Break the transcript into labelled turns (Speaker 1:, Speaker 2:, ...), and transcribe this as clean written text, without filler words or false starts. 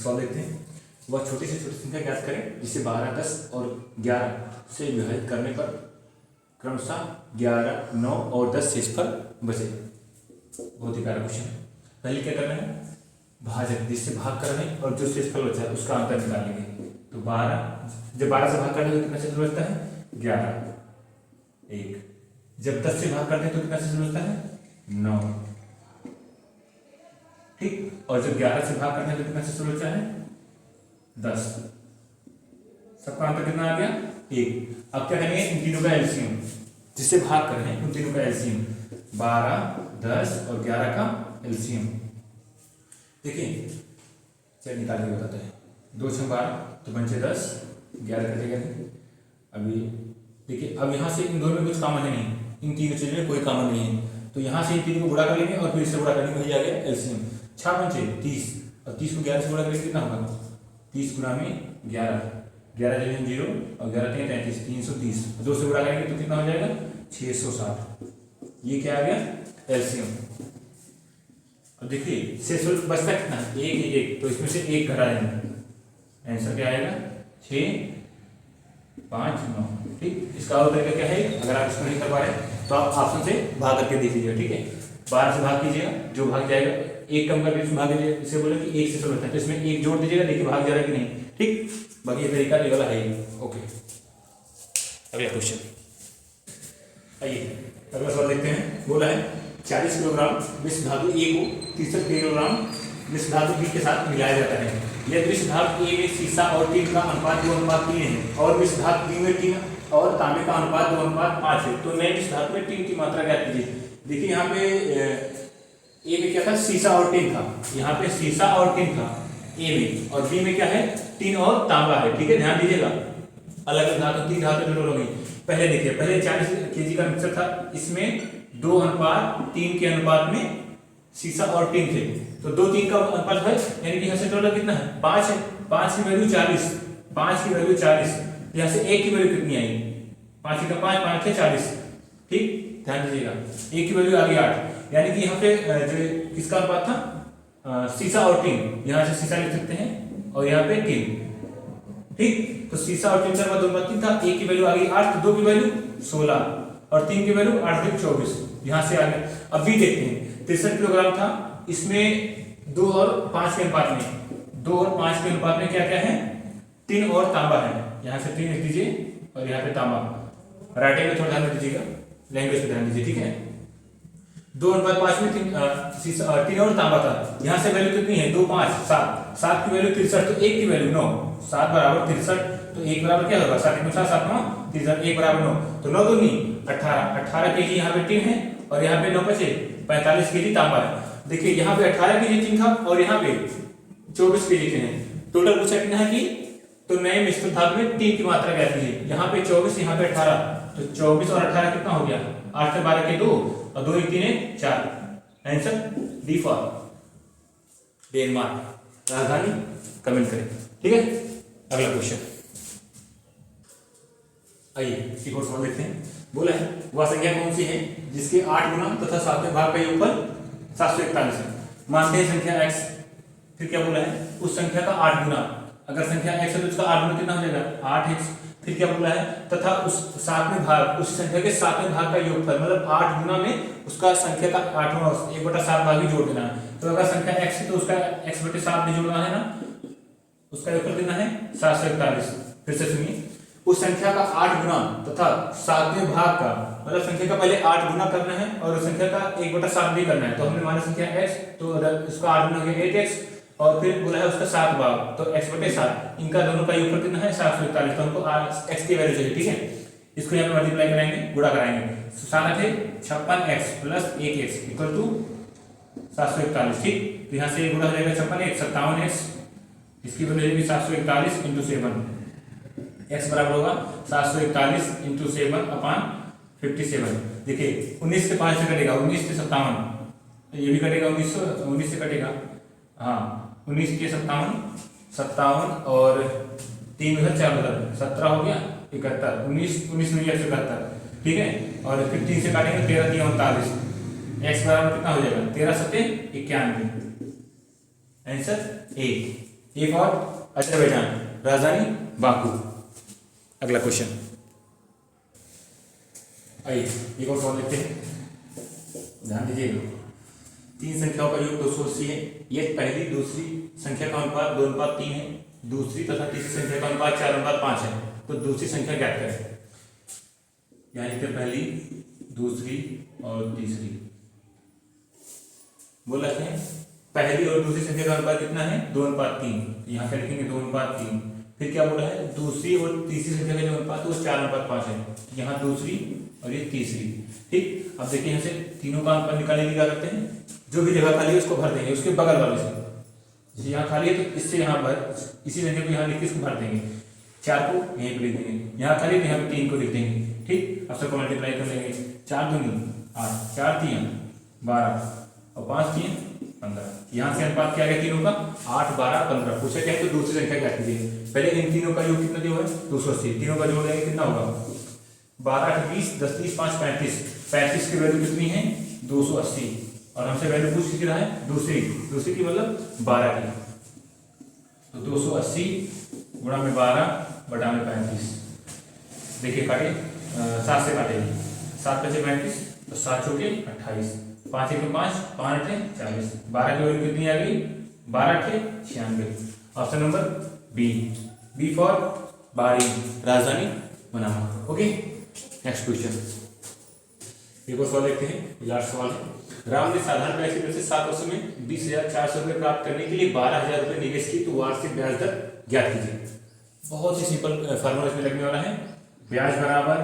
Speaker 1: सवाल देखते हैं। वह छोटी से छोटी संख्या ज्ञात करें जिसे 12, 10 और 11 से विभाजित करने पर क्रमशः 11, 9 और 10 शेषफल बचे। बहुत ही प्यारा क्वेश्चन है। पहले क्या करना है, भाजक जिससे भाग कर रहे हैं और जो शेषफल बचा है उसका अंतर निकालेंगे। तो 12, जब 12 से भाग करते हैं तो कितना शेषफल बचता है 11, 1। जब 10 से भाग करते हैं तो कितना शेषफल बचता है 9, ठीक। और जब 11 से भाग करते हैं तो कितना शेषफल बचा है 10। सबका अंतर कितना आ गया 1। अब क्या करेंगे, इन तीनों का एलसीएम, जिससे भाग कर रहे हैं उन तीनों का एलसीएम, 12, 10 और 11 का एलसीएम। देखिए चलिए निकाल के बताते हैं। 2 6 12 तो 5 10, 11 कटेगा नहीं। अभी देखिए, अब यहाँ से इन दोनों में कुछ कॉमन है नहीं, इन तीनों चीजों में कोई कॉमन नहीं है, तो यहाँ से इन तीनों को गुणा कर लेंगे और फिर इससे गुणा करेंगे, वही आ गया एलसीएम। 6 5 30 और 30 को 11 से गुणा करेंगे कितना होगा 30 गुणा में 11, 11 जगह 0 और 11 3 33, 330। 2 से गुणा करेंगे तो कितना हो जाएगा 660। ये क्या आ गया एलसीएम। अब देखिए शेषफल बचता कितना है 1 1, तो इसमें से 1 घटा देंगे, आंसर क्या आएगा 6 5 9, ठीक। इसका और तरीका क्या है, अगर आप इसको नहीं कर पा रहे तो आप ऑप्शन से भाग करके देख लीजिएगा, ठीक है। 12 से भाग कीजिएगा, जो भाग जाएगा 1 कम करके इसमें भाग दीजिएगा, इसे बोले कि 1 से शुरू होता है तो इसमें 1 जोड़ दीजिएगा, देखिए भाग जा रहा है कि नहीं, ठीक। बाकी ये तरीका ये वाला है। ओके, अगला क्वेश्चन आइए, अगला सवाल देखते हैं। बोला है 40 किलोग्राम मिश्र धातु ए को 63 किलोग्राम मिश्र धातु बी के साथ मिलाया जाता है। यदि मिश्र धातु ए में सीसा और टीन का अनुपात 2:3 है और मिश्र धातु बी में टीन और तांबे का अनुपात 2:5 है, तो नए मिश्र धातु में टीन की मात्रा ज्ञात कीजिए। देखिए यहाँ पे ए में क्या था, सीसा और टीन था, यहाँ पे सीसा और टीन था ए में, और बी में क्या है टीन और तांबा है, ठीक है। ध्यान दीजिएगा, अलग अलग धातु, 3 धातु टोटल हो गई। पहले देखिए, पहले 40 केजी का मिक्सर था, इसमें 2:3 के अनुपात में सीसा और टीन थे, तो 2:3 का अनुपात है, यानी कि यहाँ से टोटल कितना है 5 है। 5 की वैल्यू 40, 5 की वैल्यू 40, यहाँ से 1 की वैल्यू कितनी आई 5 का 5 5 है 40, ठीक। ध्यान दीजिएगा 1 की वैल्यू आ गई 8, यानी कि यहाँ पे जो किसका अनुपात था सीसा और टीन, यहाँ से सीसा लिख सकते हैं और यहाँ पे टीन, ठीक। तो सीसा और टीन का अनुपात 2:3 था, 1 की वैल्यू आ गई 8, तो 2 की वैल्यू 16 और 3 की वैल्यू 8 से 24, यहाँ से आ गया। अब भी देखते हैं, 63 किलोग्राम था, इसमें 2 और 5 के अनुपात में, 2 और 5 के अनुपात में क्या क्या है टीन और तांबा है, यहाँ से टीन लिख दीजिए और यहाँ पे तांबा। राइटिंग में थोड़ा ध्यान दीजिएगा, लैंग्वेज पे ध्यान दीजिए, ठीक है। 2:5 में टीन और तांबा था, यहाँ से वैल्यू कितनी है 2 5 7, 7 की वैल्यू 63, तो 1 की वैल्यू 9, 7 बराबर 63, तो 1 बराबर क्या होगा 7 7 7 9 63, 1 बराबर 9, तो 9 दूनी 18, 18 केजी यहाँ पे टीन है और यहाँ पे 9 बचे 45 केजी तांबा है। देखिए यहाँ पे 18 केजी टीन था और यहाँ पे 24 केजी टीन है, टोटल पूछा कितना है कि, तो नए मिश्र धातु में टीन की मात्रा ज्ञात कीजिए। यहाँ पे 24, यहाँ पे 18, तो 24 और 18 कितना हो गया 8 से 12 के 2 और 2 1 3 4, आंसर डी फॉर डेनमार्क राजधानी, कमेंट करें, ठीक है। अगला क्वेश्चन आइए, एक और सवाल देखते हैं। बोला है वह संख्या कौन सी है जिसके 8 गुना तथा 7वें भाग का योगफल 741 है। मानते हैं संख्या x, फिर क्या बोला है उस संख्या का 8 गुना, अगर संख्या x है तो उसका 8 गुना कितना हो जाएगा 8x। फिर क्या बोला है तथा उस 7वें भाग, उस संख्या के 7वें भाग का योगफल, मतलब 8 गुना में उसका संख्या का 8वां 1/7 भाग भी जोड़ देना है। तो अगर संख्या x है तो उसका x/7 भी जोड़ना है ना, उसका योगफल कितना है 741। फिर से सुनिए, उस संख्या का 8 गुना तथा 7वें भाग का, मतलब संख्या का पहले 8 गुना करना है और उस संख्या का 1/7 भी करना है। तो हमने माना संख्या x, तो उसका 8 गुना हो गया 8x, और फिर बोला है उसका 7 भाग, तो x/7, इनका दोनों का योगफल कितना है 741। तो हमको x की वैल्यू चाहिए, ठीक है। इसको यहाँ पे मल्टीप्लाई कराएंगे, गुणा कराएंगे, 7 है 56x plus 1x equal to 741, ठीक। तो यहाँ से गुणा हो जाएगा 56x 57x, इसकी वैल्यू होगी 741 × 7, x बराबर होगा 741 × 7/57। देखिए 19 से 5 से कटेगा 19 से 57, ये भी कटेगा 19 से कटेगा, हाँ 19 के 57 और 3 उधर 4 उधर 17 हो गया 71, 19 में 171, ठीक है। और फिर 3 से काटेंगे 13 3 39, x बराबर कितना हो जाएगा 13 7 91, आंसर 1। ए फॉर अजरबैजान, राजधानी बाकू। अगला क्वेश्चन, आइए एक और सवाल देखते हैं, ध्यान दीजिएगा। 3 संख्याओं का योग 280 है। ये पहली दूसरी संख्या का अनुपात 2:3 है, दूसरी तथा तीसरी संख्या का अनुपात 4:5 है। तो दूसरी संख्या ज्ञात करें। यानी कि पहली, दूसरी और तीसरी बोल रहे हैं। पहली और दूसरी संख्या का अनुपात कितना है? 2:3। यहाँ पे लिखेंगे 2:3। फिर क्या बोला है? दूसरी और तीसरी संख्या का जो अनुपात है वो 4:5 है। यहाँ दूसरी और ये तीसरी। ठीक, अब देखिए यहाँ से तीनों का अनुपात निकालने के लिए क्या करते हैं? जो भी जगह खाली है उसको भर देंगे, उसके बगल वाले से। जैसे यहाँ खाली है तो इससे यहाँ भर, इसी संख्या को यहाँ लिख के इसको भर देंगे। 4 को यहीं पे लिख देंगे, यहाँ खाली है तो यहाँ पे 3 को लिख देंगे। ठीक, अब सबको मल्टीप्लाई कर लेंगे। 4 दूनी 8, 4 3 12 और 5 3 15। यहाँ से अनुपात क्या गया तीनों का? 8 12 15। पूछा क्या है तो दूसरी संख्या क्या कीजिए। पहले इन तीनों का योग कितना दिया है? 280। तीनों का जोड़ देंगे कितना होगा? 12 8 20, 10 30 5 35। 35 की वैल्यू कितनी है? 280। और हमसे वैल्यू पूछ कितनी है? दूसरी की मतलब 12 की। तो 280 गुणा में 12 बटा में 35। देखिए काटे, 7 से काटेंगे। 7 बचे 35, तो 7 चौके 28, 5 1 5, 5 8 40। 12 की वैल्यू कितनी आ गई? 12 8 96। Option number B, B for बारी, राजधानी मनामा। ओके, नेक्स्ट क्वेश्चन, एक और सवाल देखते हैं। लास्ट सवाल है। राम ने साधारण ब्याज की दर से 7 वर्षों में 20,400 रुपये प्राप्त करने के लिए 12,000 रुपये निवेश की, तो वार्षिक ब्याज दर ज्ञात कीजिए। बहुत ही सिंपल फॉर्मूला इसमें लगने वाला है। ब्याज बराबर